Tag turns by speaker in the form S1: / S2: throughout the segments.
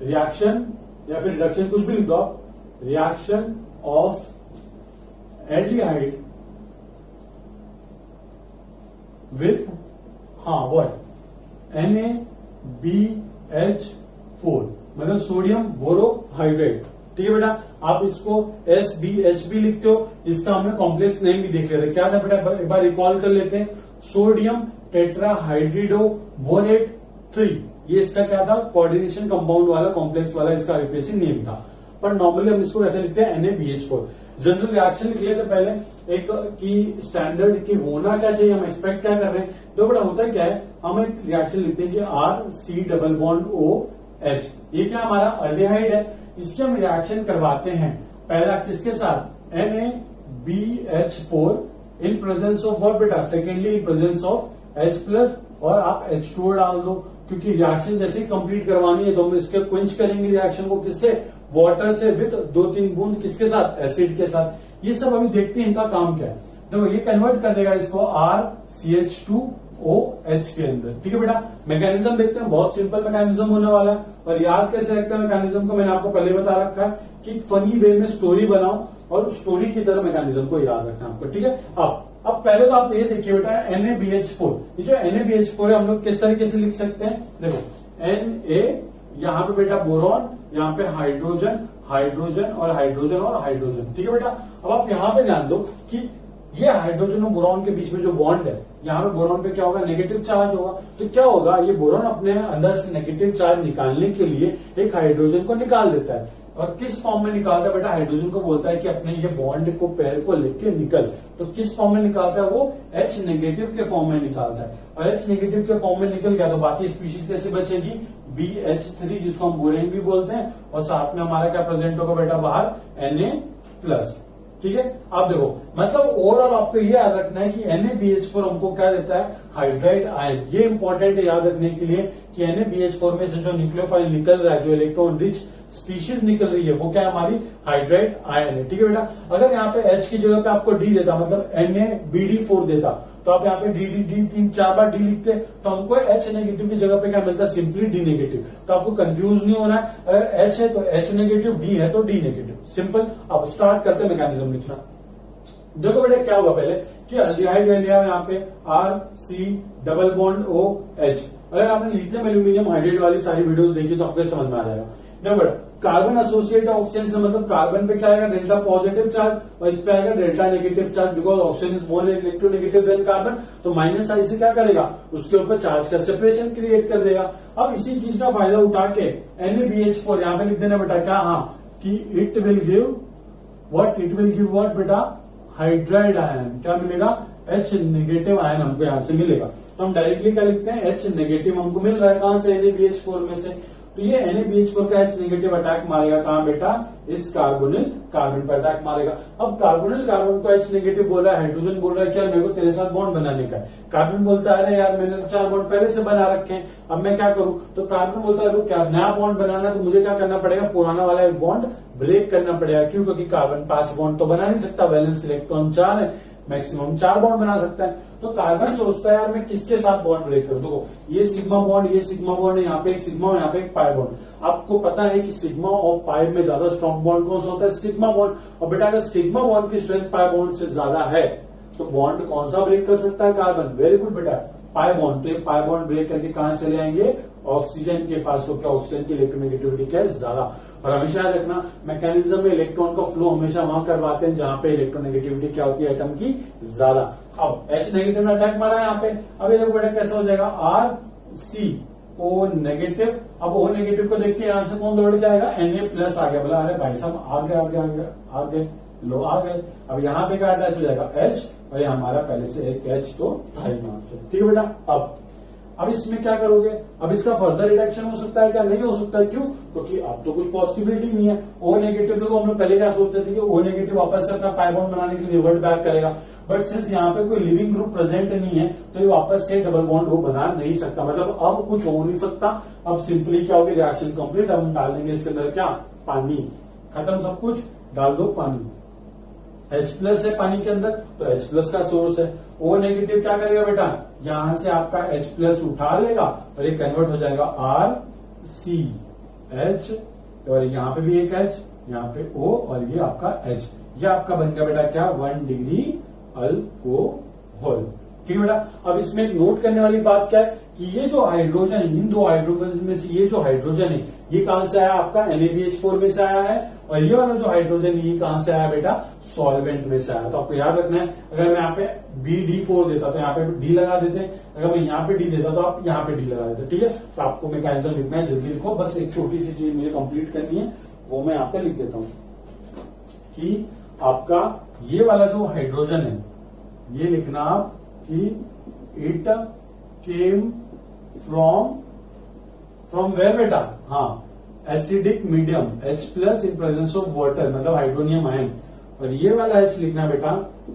S1: Reaction या फिर reduction कुछ भी लिख दो आप, reaction of aldehyde with what NaBH4 मतलब सोडियम बोरोहाइड्रेट। ठीक है बेटा, आप इसको SbH भी लिखते हो, इसका हमने कॉम्प्लेक्स नेम भी देख लिया था, क्या था बेटा एक बार रिकॉल कर लेते हैं, सोडियम टेट्राहाइड्रिडो बोरेट 3, ये इसका क्या था, कोऑर्डिनेशन कंपाउंड वाला कॉम्प्लेक्स वाला इसका आईयूपीएसी नेम था। पर नॉर्मली हम इसको कैसे लिखते हैं, NaBH4। जनरल रिएक्शन लिख लेते पहले एक की स्टैंडर्ड की होना क्या चाहिए, हम एक्सपेक्ट क्या कर रहे हैं। तो बड़ा होता है क्या है, हम एक रिएक्शन लिखते हैं कि RC डबल बॉन्ड OH, ये क्या हमारा अल्डिहाइड है, इसकी हम रिएक्शन करवाते हैं पहला किसके साथ, NaBH4 in presence of what बेटा, secondly in presence of H+ और आप H2O डाल दो, क्योंकि रिएक्शन जैसे ही कंप्लीट करवानी है तो हम इसके क्विंच करेंगे रिएक्शन को, किससे, वाटर से, विद 2-3 बूंद किसके साथ, एसिड के साथ। ये सब अभी देखते हैं इनका काम क्या है। देखो ये कन्वर्ट कर देगा इसको RCH2OH के अंदर। ठीक है बेटा, मैकेनिज्म देखते हैं, बहुत सिंपल मैकेनिज्म होने वाला है। और याद कैसे रखते हैं मैकेनिज्म को, मैंने आपको पहले बता रखा है कि फनी वे में स्टोरी बनाओ और स्टोरी की तरह मैकेनिज्म को याद रखना आपको। ठीक है, अब पहले तो आप ये देखिए बेटा NaBH4, ये जो NaBH4 है हम लोग किस तरीके से लिख सकते हैं, देखो Na, यहाँ पे बेटा बोरॉन, यहाँ पे हाइड्रोजन, हाइड्रोजन और हाइड्रोजन और हाइड्रोजन। ठीक है बेटा, अब आप यहाँ पे ध्यान दो कि ये हाइड्रोजन और बोरॉन के बीच में जो बॉन्ड है, यहाँ पे बोरॉन पे क्या होगा, नेगेटिव चार्ज होगा। तो क्या होगा, ये बोरॉन अपने अंदर से नेगेटिव चार्ज निकालने के लिए एक हाइड्रोजन को निकाल देता है। और किस फॉर्म में निकालता है बेटा, हाइड्रोजन को बोलता है कि अपने ये बॉन्ड को पैर को लेके निकल, तो किस फॉर्म में निकालता है वो, H नेगेटिव के फॉर्म में निकालता है। और H नेगेटिव के फॉर्म में निकल गया तो बाकी स्पीशीज कैसे बचेगी, BH3 जिसको हम बोरेन भी बोलते हैं, और साथ में हमारा क्या प्रेजेंट होगा बेटा बाहर, Na+। ठीक है, आप देखो मतलब ओवरऑल आपको ये याद रखना है कि NaBH4 हमको क्या देता है, हाइड्राइड आयन। ये इंपॉर्टेंट है याद रखने के लिए कि NaBH4 में से जो न्यूक्लियोफाइल निकल रहा है, जो इलेक्ट्रॉन रिच स्पीशीज निकल रही है, वो क्या है, हमारी हाइड्राइड आयन है। ठीक है बेटा, अगर यहाँ पे H की जगह पे आपको D देता, मतलब NaBD4 देता, तो आप यहाँ पे D 3-4 बार D लिखते, तो हमको H नेगेटिव की जगह पे क्या मिलता है, सिंपली D नेगेटिव। तो आपको कंफ्यूज नहीं होना है, अगर H है तो H नेगेटिव, D है तो D नेगेटिव, सिंपल। अब स्टार्ट करते हैं मैकेनिज्म लिखना। देखो बेटा क्या होगा पहले कि अल्डिहाइड ले लिया यहाँ पे RC डबल बॉन्ड OH। अगर आपने लिथियम एल्यूमिनियम हाइड्राइड वाली सारी वीडियोस देखी तो आपको समझ में आ जाएगा। देखो बेटा, कार्बन एसोसिएट ऑक्सीजन से मतलब कार्बन पे क्या आएगा, डेल्टा पॉजिटिव चार्ज, और इस पे आएगा delta negative charge, because oxygen is more electronegative than carbon. तो -I से क्या करेगा, उसके ऊपर चार्ज का सेपरेशन क्रिएट कर देगा। अब इसी चीज का फायदा उठा के NaBH4 यहाँ पे लिख देना बेटा क्या, कि इट विल गिव व्हाट बेटा, हाइड्राइड आयन। क्या मिलेगा, H नेगेटिव आयन हमको यहां से मिलेगा। तो हम डायरेक्टली क्या लिखते हैं, H नेगेटिव हमको मिल रहा है कहां से, NaBH4 में से। तो ये NaBH4 का H नेगेटिव अटैक मारेगा कहां बेटा, इस कार्बोनिल कार्बन पर अटैक मारेगा। अब कार्बोनिल कार्बन को H नेगेटिव बोल रहा है, हाइड्रोजन बोल रहा है क्या, मेरे को तेरे साथ बॉन्ड बनाने का है। कार्बन बोलता है अरे यार मैंने तो 4 बॉन्ड पहले से बना रखे हैं, अब मैं क्या करूं। तो कार्बन बोलता है क्या नया बॉन्ड बनाना है, तो मुझे क्या करना पड़ेगा, पुराना वाला एक बॉन्ड ब्रेक करना पड़ेगा। क्यों, क्योंकि कार्बन 5 बॉन्ड तो बना नहीं सकता, बैलेंस इलेक्ट्रॉन 4 है, मैक्सिमम 4 बॉन्ड बना सकता है। तो कार्बन सोचता है यार मैं किसके साथ बॉन्ड ब्रेक करूं। देखो ये सिग्मा बॉन्ड है, यहाँ पे एक सिग्मा और यहाँ पे एक पाई बॉन्ड। आपको पता है कि सिग्मा और पाई में ज्यादा स्ट्रॉन्ग बॉन्ड कौन सा होता है, सिग्मा बॉन्ड। और बेटा अगर सिग्मा बॉन्ड की स्ट्रेंथ पाई बॉन्ड से ज्यादा है तो बॉन्ड कौन सा ब्रेक कर सकता है, कार्बन। वेरी गुड बेटा, पाई बॉन्ड। तो ये पाई बॉन्ड ब्रेक करके कहां चले आएंगे, ऑक्सीजन के पास। तो क्या ऑक्सीजन की इलेक्ट्रोनेगेटिविटी क्या है, ज्यादा। और हमेशा याद रखना मैकेनिज्म में इलेक्ट्रॉन का फ्लो हमेशा वहां करवाते हैं जहां पे इलेक्ट्रोनेगेटिविटी क्या होती है, एटम की ज्यादा। अब H नेगेटिव ने अटैक मारा है यहाँ पे। अब ये देखो बेटा कैसा हो जाएगा, RCO नेगेटिव। अब O नेगेटिव को देख के यहां से कौन दौड़ के आएगा, Na+ आ गया। बोला अरे भाई साहब आ गए लो आ गए। अब यहाँ पे क्या अटैच हो जाएगा, H, और ये हमारा पहले से एक H तो था ही वहां पे। ठीक है बेटा, अब इसमें क्या करोगे, अब इसका फर्दर रिडक्शन हो सकता है क्या, नहीं हो सकता है। क्यों, क्योंकि अब तो कुछ पॉसिबिलिटी नहीं है। O नेगेटिव देखो हम लोग पहले क्या सोचते थे कि O नेगेटिव वापस से अपना पाई बॉन्ड बनाने के लिए रिवर्ट बैक करेगा, बट सिंस यहाँ पे कोई लिविंग ग्रुप प्रेजेंट नहीं है तो ये वापस से डबल बॉन्ड वो बना नहीं सकता। मतलब अब कुछ हो नहीं सकता। अब सिंपली क्या होगी, रिएक्शन कंप्लीट। अब हम डाल देंगे इसके अंदर क्या, पानी, खत्म सब कुछ, डाल दो पानी। H+ है पानी के अंदर, तो H+ का सोर्स है। O नेगेटिव क्या करेगा बेटा, यहां से आपका H+ उठा लेगा और ये कन्वर्ट हो जाएगा RC, H और यहाँ पे भी एक H, यहाँ पे O और ये आपका H, ये आपका बन गया बेटा क्या 1 डिग्री अल्कोहल। ठीक है बेटा। अब इसमें एक नोट करने वाली बात क्या है कि ये जो हाइड्रोजन है, इन दो हाइड्रोजन में से ये जो हाइड्रोजन है ये कहां से आया, आपका NaBH4 में से आया है, और ये वाला जो हाइड्रोजन ये कहां से आया बेटा, सॉल्वेंट में से आया। तो आपको याद रखना है, अगर मैं यहाँ पे BD4 देता तो यहाँ पे D लगा देते, अगर मैं यहाँ पे D देता तो आप यहाँ पे D लगा देते। ठीक है, तो आपको मैकेनिज्म लिखना है, जल्दी लिखो। बस एक छोटी सी चीज मुझे कंप्लीट करनी है, वो मैं यहाँ पे लिख देता हूँ कि आपका ये वाला जो हाइड्रोजन है ये लिखना आप कि इट केम फ्रॉम वेयर बेटा, हाँ acidic medium H plus in presence of water, मतलब हाइड्रोनियम आयन। और ये वाला H लिखना बेटा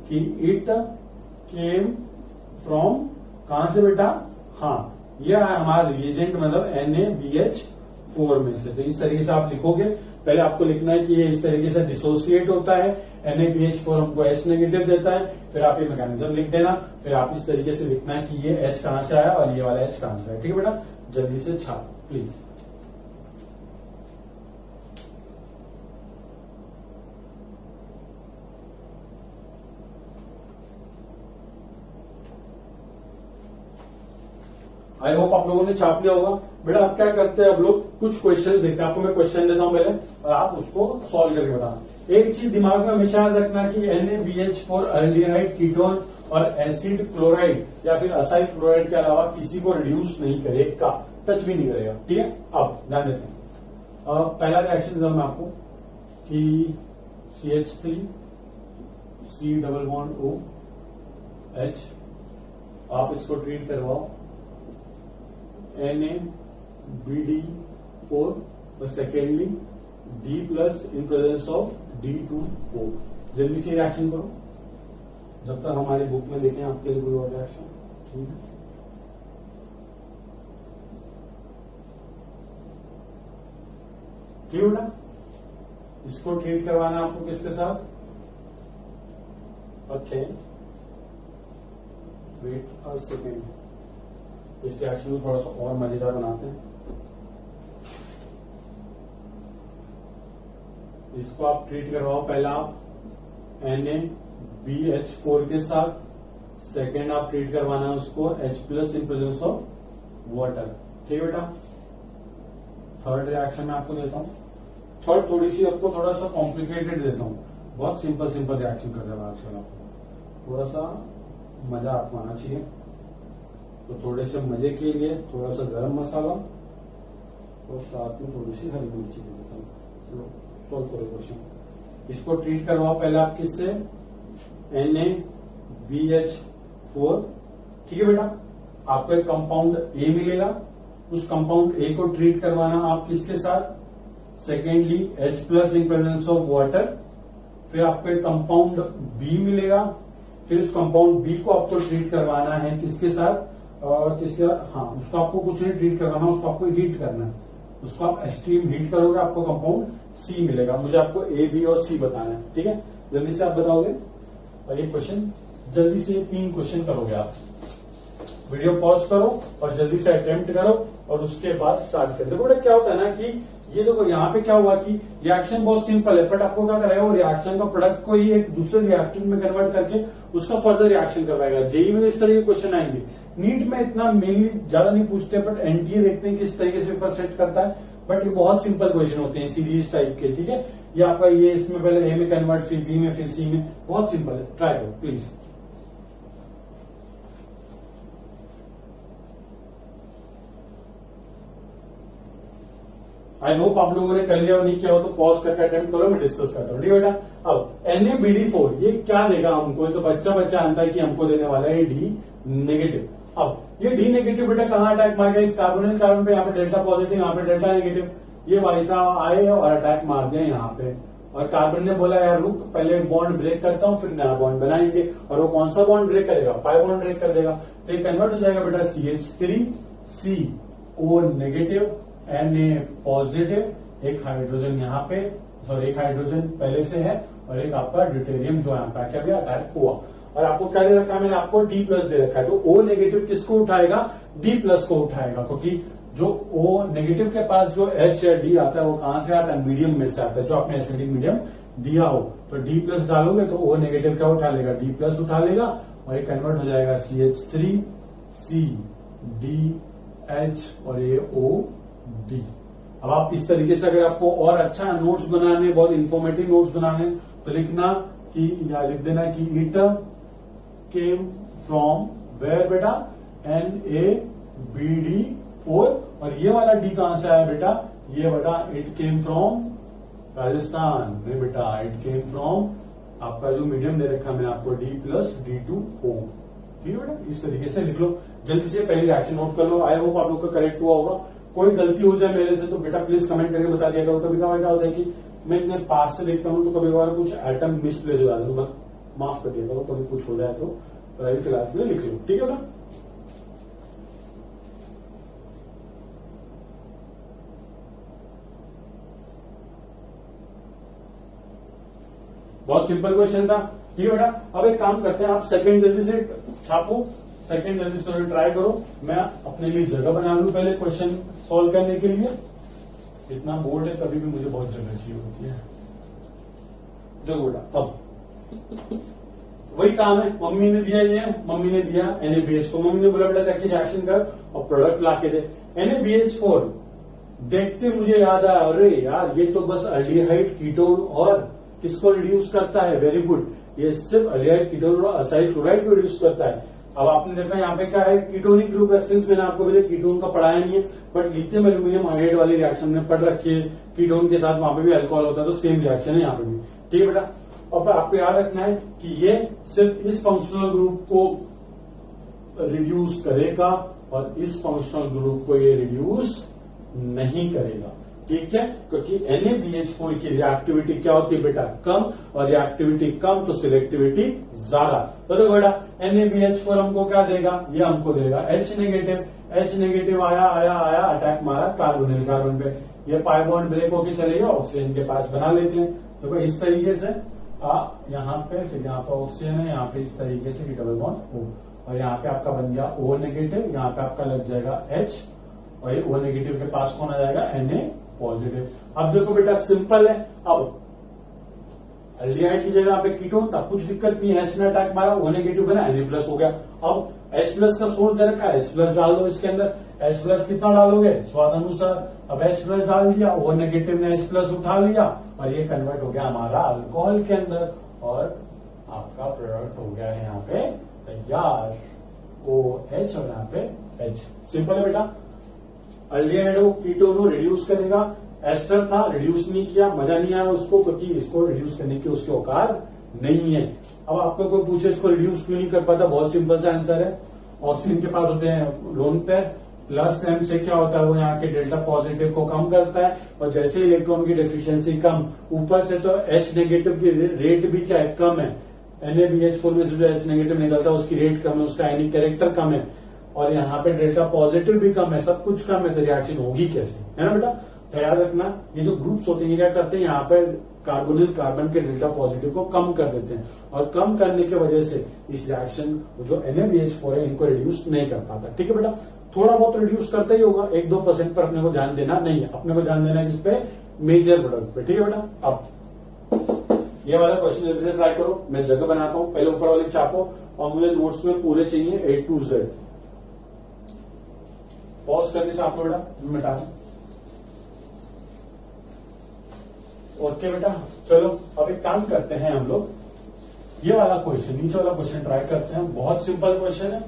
S1: कि इट केम फ्रॉम कहां से बेटा, हाँ ये हमारा रिएजेंट मतलब NaBH4 में से। तो इस तरीके से आप लिखोगे, पहले आपको लिखना है कि ये इस तरीके से डिसोसिएट होता है, NaBH4 हमको H नेगेटिव देता है, फिर आप ये मैकेनिज्म लिख देना, फिर आप इस तरीके से लिखना है कि ये H कहां से आया और ये वाला H कहां से आया। ठीक है बेटा, जल्दी से छाप प्लीज। आई होप आप लोगों ने छाप लिया होगा। बेटा आप क्या करते हैं, आप लोग कुछ क्वेश्चंस देखते हैं, आपको मैं क्वेश्चन देता हूं पहले और आप उसको सॉल्व करके बताना। एक चीज दिमाग में हमेशा याद रखना कि NaBH4 अल्डिहाइड कीटोन और एसिड क्लोराइड या फिर असाइल क्लोराइड के अलावा किसी को रिड्यूस नहीं करेगा, टच भी नहीं करेगा। ठीक है, अब ध्यान देते हैं। पहला रिएक्शन मैं आपको कि CH3 C double bond O H, आप इसको ट्रीट करवाओ NaBD4 और secondly D plus in presence of D2O। जल्दी से रिएक्शन करो, जब तक हमारी बुक में देखें आपके लिए कोई और रिएक्शन। ठीक है, क्यों ना, इसको ट्रीट करवाना आपको किसके साथ, ओके वेट अ सेकेंड, इस रिएक्शन को थोड़ा सा और मजेदार बनाते हैं। इसको आप ट्रीट करवाओ, पहला आप NaBH4 के साथ, सेकेंड आप ट्रीट करवाना उसको H plus in presence of water. ठीक है बेटा, थर्ड रिएक्शन मैं आपको देता हूं। थर्ड थोड़ी सी आपको थोड़ा सा कॉम्प्लिकेटेड देता हूं, बहुत सिंपल रिएक्शन कर रहा है आजकल, आपको थोड़ा सा मजा आपको आना चाहिए, तो थोड़े से मजे के लिए थोड़ा सा गरम मसाला और साथ में थोड़ी सी हरी मिर्ची दे देता हूँ। चलो सॉल्व करो क्वेश्चन। इसको ट्रीट करवाओ पहले आप किससे, NaBH4। ठीक है बेटा, आपको एक कंपाउंड A मिलेगा, उस कंपाउंड A को ट्रीट करवाना आप किसके साथ, secondly H plus in presence of water. फिर आपको एक कंपाउंड B मिलेगा, फिर उस कंपाउंड B को आपको ट्रीट करवाना है किसके साथ, किसके साथ, हाँ उसको आपको कुछ नहीं ट्रीट करवाना, उसको आपको हीट करना है, उसको आप एक्सट्रीम हीट करोगे, आपको कंपाउंड C मिलेगा। मुझे आपको A, B और C बताना है। ठीक है, जल्दी से आप बताओगे, और ये क्वेश्चन जल्दी से 3 क्वेश्चन करोगे आप। वीडियो पॉज करो और जल्दी से अटेम्प्ट करो और उसके बाद स्टार्ट कर दो। बेटा क्या होता है ना कि ये देखो यहाँ पे क्या हुआ कि रिएक्शन बहुत सिंपल है, बट आपको क्या करेगा, वो रिएक्शन का प्रोडक्ट को ही एक दूसरे रिएक्टेंट में कन्वर्ट करके उसका फर्दर रिएक्शन करवाएगा। जेई में इस तरह के क्वेश्चन आएंगे, नीट में इतना मेनली ज्यादा नहीं पूछते, बट एनटीए देखते हैं किस तरीके से पेपर सेट करता है, बट ये बहुत सिंपल क्वेश्चन होते हैं, सीरीज टाइप के। ठीक है, ये आपका ये इसमें पहले ए में कन्वर्ट, फिर बी में, फिर सी में, बहुत सिंपल है, ट्राई करो प्लीज। आई होप आप लोगों ने कर लिया और नहीं किया हो तो पॉज करके अटेम्प्ट करो, मैं डिस्कस करता हूँ। ठीक है बेटा, अब NaBD4 ये क्या देगा हमको, तो बच्चा जानता है कि हमको देने वाला है D नेगेटिव। अब ये D नेगेटिव बेटा कहाँ अटैक मार गया, इस कार्बोनिल कार्बन पे, यहाँ पे डेल्टा पॉजिटिव, यहाँ पे डेल्टा नेगेटिव। ये भाई साहब आए और अटैक मार दिया यहाँ पे, और कार्बन ने बोला यार रुक, पहले बॉन्ड ब्रेक करता हूँ फिर नया बॉन्ड बनाएंगे, और वो कौन सा बॉन्ड ब्रेक करेगा, पाई बॉन्ड ब्रेक कर देगा। तो ये कन्वर्ट हो जाएगा बेटा CH3CO नेगेटिव Na पॉजिटिव, एक हाइड्रोजन यहाँ पे, सॉरी एक हाइड्रोजन पहले से है, और एक आपका ड्यूटेरियम जो यहाँ पे क्या भी अटैक हुआ। और आपको क्या दे रखा है, मैंने आपको D प्लस दे रखा है, तो O नेगेटिव किसको उठाएगा, D प्लस को उठाएगा, क्योंकि जो O नेगेटिव के पास जो H या D आता है वो कहां से आता है, मीडियम में से आता है, जो आपने एसिडिक मीडियम दिया हो। तो D प्लस डालोगे तो O नेगेटिव क्या उठा लेगा, D प्लस उठा लेगा और ये कन्वर्ट हो जाएगा CH3 CDH और ये OD। अब आप इस तरीके से अगर आपको और अच्छा नोट्स बनाने, बहुत इंफॉर्मेटिव नोट्स बनाने, तो लिखना कि या लिख देना कि इट केम फ्रॉम वेयर बेटा, NaBD4। और ये वाला डी कहां से आया बेटा, ये बेटा इट केम फ्रॉम राजस्थान। नहीं बेटा, इट केम फ्रॉम आपका जो मीडियम दे रखा मैंने आपको D प्लस D2O। ठीक है बेटा, इस तरीके से लिख लो। जल्दी से पहले रिएक्शन नोट कर लो। आई होप आप लोग का करेक्ट हुआ होगा। कोई गलती हो जाए मेरे से तो बेटा प्लीज कमेंट करके बता दिया करो। कभी कभार क्या होता है कि मैं इतने पास से देखता हूँ तो कभी कभार कुछ आइटम मिसप्लेस हो जाता है, तो माफ कर दिया करो कभी कुछ हो जाए तो। अभी फिलहाल के लिए लिख लो, ठीक है बेटा। बहुत सिंपल क्वेश्चन था, ठीक है बेटा। अब एक काम करते हैं, आप सेकंड जल्दी से छापो, सेकंड जल्दी से ट्राई करो। मैं अपने लिए जगह बना लूं पहले क्वेश्चन सॉल्व करने के लिए। इतना बोर्ड है तभी भी मुझे बहुत जगह चाहिए होती है। देखो बेटा, अब वही काम है, मम्मी ने दिया, ये मम्मी ने दिया NaBH4। मम्मी ने बोला बेटा जाके रिएक्शन कर और प्रोडक्ट ला के दे। NaBH4 देखते मुझे याद आया, अरे यार ये तो बस अल्डिहाइड कीटोन और किसको रिड्यूस करता है, वेरी गुड, ये सिर्फ अल्डिहाइड कीटोन और असाइल क्लोराइड को रिड्यूस करता है। अब आपने देखा यहाँ पे क्या है, कीटोनिक ग्रुप है। सिंस मैंने आपको पहले कीटोन का पढ़ाया नहीं है, बट लिथियम एल्यूमिनियम हाइड्राइड वाली रिएक्शन में पढ़ रखी है। कीटोन के साथ वहां पे भी अल्कोहल होता है, तो सेम रिएक्शन है यहाँ पे भी, ठीक है बेटा। और आपको याद रखना है कि ये सिर्फ इस फंक्शनल ग्रुप को रिड्यूस करेगा और इस फंक्शनल ग्रुप को ये रिड्यूस नहीं करेगा, ठीक है। क्योंकि NaBH4 की रिएक्टिविटी क्या होती है बेटा, कम, और रिएक्टिविटी कम तो सिलेक्टिविटी ज्यादा। तो देखो बेटा, NaBH4 हमको क्या देगा, ये हमको देगा H नेगेटिव। H नेगेटिव आया आया आया, अटैक मारा कार्बोनिल कार्बन पे, ये पाई बॉन्ड ब्रेक होके चलेगा, ऑक्सीजन के पास बना लेते हैं। तो इस तरीके से यहाँ पे, फिर यहाँ पे ऑक्सीजन है, यहाँ पे इस तरीके से डबल बॉन्ड O, और यहाँ पे आपका बन गया O नेगेटिव, यहाँ पे आपका लग जाएगा H, और ये O नेगेटिव के पास कौन आ जाएगा, Na पॉजिटिव। अब देखो बेटा सिंपल है, अब एल्डिहाइड की जगह पे कीटोन था, कुछ दिक्कत नहीं है, H ने अटैक मारा, O नेगेटिव बना, Na प्लस हो गया। अब H प्लस का सोर्स दे रखा है, H प्लस डाल दो इसके अंदर। H प्लस कितना डालोगे, स्वाद अनुसार। अब H प्लस डाल दिया, O नेगेटिव ने H प्लस उठा लिया और ये कन्वर्ट हो गया हमारा अल्कोहल के अंदर, और आपका प्रोडक्ट हो गया है यहाँ पे तैयार, OH और यहाँ पे H। सिंपल है बेटा। अल्डिहाइड को कीटोन को रिड्यूस करेगा, एस्टर था रिड्यूस नहीं किया, मजा नहीं आया उसको, क्योंकि इसको रिड्यूस करने की उसके औकात नहीं है। अब आपको कोई पूछे इसको रिड्यूस क्यों नहीं कर पाता, बहुत सिंपल सा आंसर है, ऑक्सीजन के पास होते हैं लोन पेयर, प्लस M से क्या होता है, वो यहाँ के डेल्टा पॉजिटिव को कम करता है, और जैसे इलेक्ट्रॉन की डेफिशिएंसी कम, ऊपर से तो H नेगेटिव की रेट भी क्या है, कम है। NaBH4 में से जो H नेगेटिव निकलता है उसकी रेट कम है, उसका एनी कैरेक्टर कम है, और यहाँ पे डेल्टा पॉजिटिव भी कम है, सब कुछ कम है, तो रिएक्शन होगी कैसे, है ना बेटा। तो याद रखना, ये जो ग्रुप्स होते हैं क्या करते हैं, यहाँ पे कार्बोनिल कार्बन के डेल्टा पॉजिटिव को कम कर देते हैं, और कम करने की वजह से इस रिएक्शन जो NaBH4 है इनको रिड्यूस नहीं कर पाता, ठीक है बेटा। थोड़ा बहुत रिड्यूस करता ही होगा, 1-2% पर अपने को ध्यान देना नहीं है, अपने को ध्यान देना है इस पे, मेजर प्रोडक्ट पे, ठीक है बेटा। अब ये वाला क्वेश्चन जल्दी से ट्राई करो, मैं जगह बनाता हूं, पहले ऊपर वाले छापो, और मुझे नोट्स में पूरे चाहिए A to Z। पॉज करने से आप बेटा मिटा दें। ओके बेटा, चलो अब एक काम करते हैं हम लोग, ये वाला क्वेश्चन, नीचे वाला क्वेश्चन ट्राई करते हैं। बहुत सिंपल क्वेश्चन है,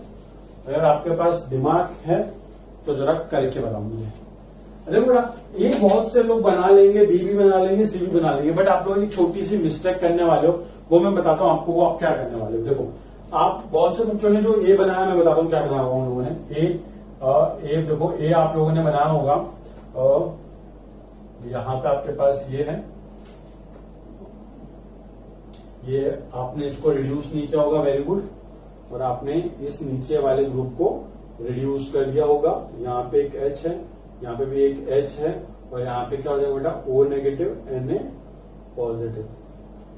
S1: अगर आपके पास दिमाग है तो जरा करके बताओ मुझे। देखो बेटा, ये बहुत से लोग बना लेंगे, बी भी बना लेंगे, सी भी बना लेंगे, बट आप लोग एक छोटी सी मिस्टेक करने वाले हो, वो मैं बताता हूं आपको, वो आप क्या करने वाले हो। देखो, आप बहुत से बच्चों ने जो ए बनाया, मैं बताता हूँ क्या बनाया होगा उन लोगों ने। ए देखो, ए आप लोगों ने बनाया होगा, यहां पे आपके पास ये है, ये आपने इसको रिड्यूस नहीं किया होगा, वेरी गुड, और आपने इस नीचे वाले ग्रुप को रिड्यूस कर दिया होगा। यहाँ पे एक H है, यहाँ पे भी एक H है, और यहाँ पे क्या हो जाएगा बेटा, O नेगेटिव Na पॉजिटिव।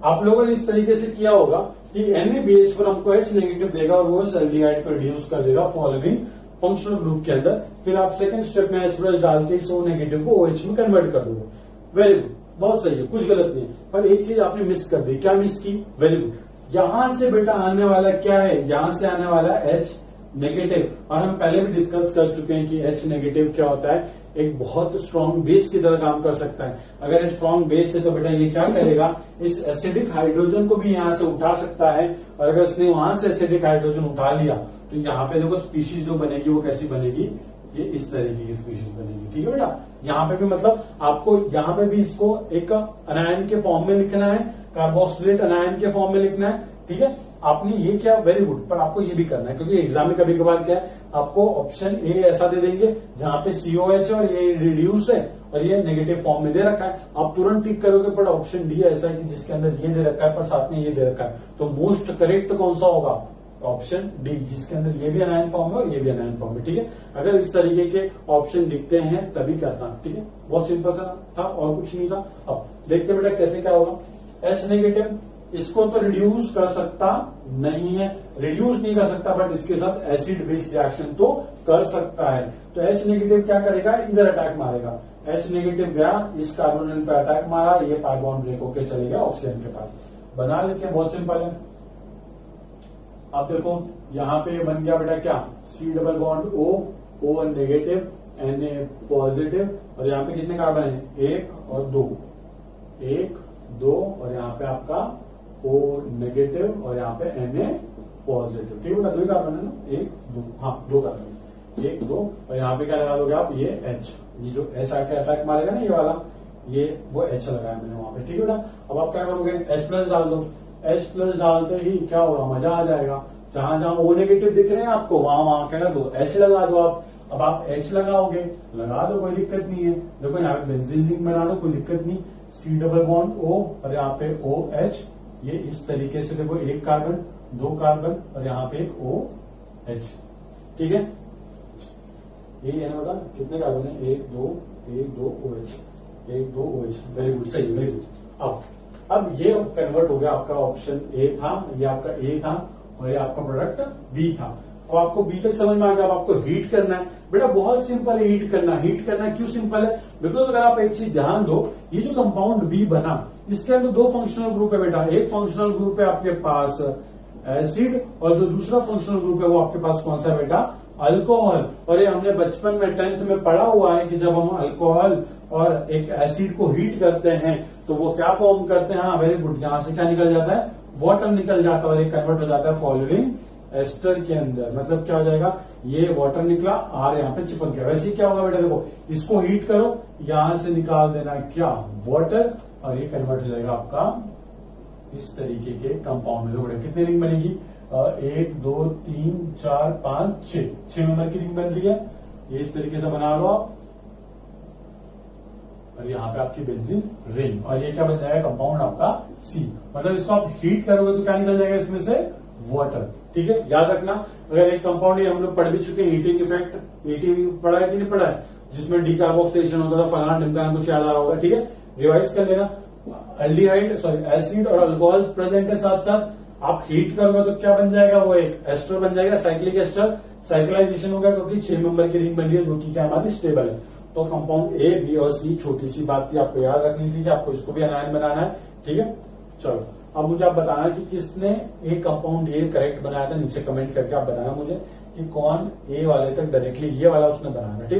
S1: आप लोगों ने इस तरीके से किया होगा कि NaBH4 हमको H नेगेटिव देगा और वो एल्डिहाइड को रिड्यूस कर देगा फॉलोइंग फंक्शनल ग्रुप के अंदर, फिर आप सेकंड स्टेप में H+ डाल के इस O नेगेटिव को OH में कन्वर्ट कर दोगे। वेरी गुड, बहुत सही है, कुछ गलत नहीं है। पर एक चीज आपने मिस कर दी। क्या मिस की? वेरी गुड, यहां से बेटा आने वाला क्या है? यहां से आने वाला H नेगेटिव। और हम पहले भी डिस्कस कर चुके हैं कि H नेगेटिव क्या होता है, एक बहुत स्ट्रॉन्ग बेस की तरह काम कर सकता है। अगर स्ट्रॉन्ग बेस है तो बेटा ये क्या करेगा, इस एसिडिक हाइड्रोजन को भी यहां से उठा सकता है। और अगर उसने वहां से एसिडिक हाइड्रोजन उठा लिया तो यहाँ पे देखो स्पीशीज जो बनेगी वो कैसी बनेगी, ये इस तरीके की स्पीशीज बनेगी। ठीक है बेटा, यहाँ पे भी मतलब आपको यहाँ पे भी इसको एक अनायन के फॉर्म में लिखना है, कार्बोक्सिलेट अनायन के फॉर्म में लिखना है। ठीक है, आपने ये किया, वेरी गुड। पर आपको ये भी करना है क्योंकि एग्जाम में कभी कभार क्या है, आपको ऑप्शन ए ऐसा दे देंगे जहां पे COH और ये रिड्यूस है और ये नेगेटिव फॉर्म में दे रखा है, आप तुरंत टिक करोगे। पर ऑप्शन डी ऐसा है कि जिसके अंदर ये दे रखा है पर साथ में ये दे रखा है, तो मोस्ट करेक्ट कौन सा होगा? ऑप्शन डी, जिसके अंदर ये भी अनायन फॉर्म है और ये भी अनायन फॉर्म है। ठीक है, अगर इस तरीके के ऑप्शन दिखते हैं तभी करना। ठीक है, बहुत सिंपल सा था और कुछ नहीं था। अब देखते बेटा कैसे क्या होगा। H नेगेटिव इसको तो रिड्यूस कर सकता नहीं है, रिड्यूस नहीं कर सकता, बट इसके साथ एसिड बेस रिएक्शन तो कर सकता है। तो H नेगेटिव क्या करेगा, इधर अटैक मारेगा। H नेगेटिव गया, इस कार्बोनिल पे अटैक मारा, ये पाई बॉन्ड ब्रेक होकर चले गया ऑक्सीजन के पास। बना लेते हैं, बहुत सिंपल है। अब देखो यहां पे बन गया बेटा क्या, C double bond O negative, Na positive, और यहाँ पे कितने कार्बन है? 1 और 2, 1 2, और यहाँ पे आपका O नेगेटिव और यहाँ पे Na पॉजिटिव। ठीक है, 2 कार्बन है ना, 1 2, हाँ 2 कार्बन, 1 2, और यहाँ पे क्या लगा दोगे आप, ये H, ये जो H आके अटैक मारेगा ना ये वाला, ये वो H लगाया मैंने वहां पे। ठीक है बेटा, अब आप क्या करोगे, H+ डाल दो। H+ डालते ही क्या होगा, मजा आ जाएगा। जहां जहां O नेगेटिव दिख रहे हैं आपको, वहां वहां क्या कर दो, H लगा दो आप। अब आप H लगाओगे, लगा दो, कोई दिक्कत नहीं है। देखो यहाँ पे बेंजीन रिंग बना दो, कोई दिक्कत नहीं। C डबल बॉन्ड O और यहाँ पे OH, ये इस तरीके से देखो, 1 कार्बन 2 कार्बन और यहाँ पे एक OH। ठीक है, यही है ना बेटा, कितने कार्बन है, 1 2 1 2 OH, 1 2 OH। वेरी गुड, सही, वेरी गुड। अब ये कन्वर्ट हो गया, आपका ऑप्शन ए था, ये आपका ए था और ये आपका प्रोडक्ट बी था। अब आपको बी तक समझ में आ गया। अब आपको हीट करना है बेटा, बहुत सिंपल है हीट करना। हीट करना क्यों सिंपल है, बिकॉज अगर आप एक चीज ध्यान दो, ये जो कंपाउंड बी बना, इसके अंदर 2 फंक्शनल ग्रुप है बेटा। एक फंक्शनल ग्रुप है आपके पास एसिड, और जो दूसरा फंक्शनल ग्रुप है वो आपके पास कौन सा है बेटा, अल्कोहल। और ये हमने बचपन में 10th में पढ़ा हुआ है कि जब हम अल्कोहल और एक एसिड को हीट करते हैं तो वो क्या फॉर्म करते हैं। हाँ वेरी गुड, यहां से क्या निकल जाता है, वाटर निकल जाता है और ये कन्वर्ट हो जाता है फॉलोइंग एस्टर के अंदर। मतलब क्या हो जाएगा, ये वाटर निकला, आर यहाँ पे चिपक गया। वैसे ही क्या होगा बेटा, देखो इसको हीट करो, यहां से निकाल देना क्या, वाटर, और ये कन्वर्ट हो जाएगा आपका इस तरीके के कंपाउंड में। देखो कितनी रिंग बनेगी, 1 2 3 4 5 6 नंबर की रिंग बन रही है। ये इस तरीके से बना लो आप, और यहाँ पे आपकी बेंजीन रिंग, और ये क्या बन जाएगा, कंपाउंड आपका सी। मतलब इसको आप हीट करोगे तो क्या निकल जाएगा इसमें से, वाटर। ठीक है, याद रखना। अगर एक कंपाउंड, ये हम लोग पढ़ भी चुके हैं, हीटिंग इफेक्ट, हीटिंग पढ़ा है कि नहीं पढ़ा है, जिसमें डीकार्बोक्सिलेशन होता था, फलाना ढिमकाना, कुछ याद आ रहा होगा। ठीक है, रिवाइज कर लेना। एल्डिहाइड सॉरी एसिड और अल्कोहल प्रेजेंट है साथ साथ, आप हीट करोगे तो क्या बन जाएगा, वो एक एस्टर बन जाएगा, साइक्लिक एस्टर। साइक्लाइजेशन होगा क्योंकि 6 मेंबर की रिंग बन रही है जो कि क्या हमारी स्टेबल है। तो कंपाउंड ए बी और सी, छोटी सी बात थी, आपको याद रखनी थी कि आपको इसको भी अनायन बनाना है। ठीक है, चलो अब मुझे आप बताना कि किसने ए कंपाउंड ए करेक्ट बनाया था, नीचे कमेंट करके आप बताना मुझे कि कौन ए वाले तक डायरेक्टली ये वाला उसने बनाया। ठीक है।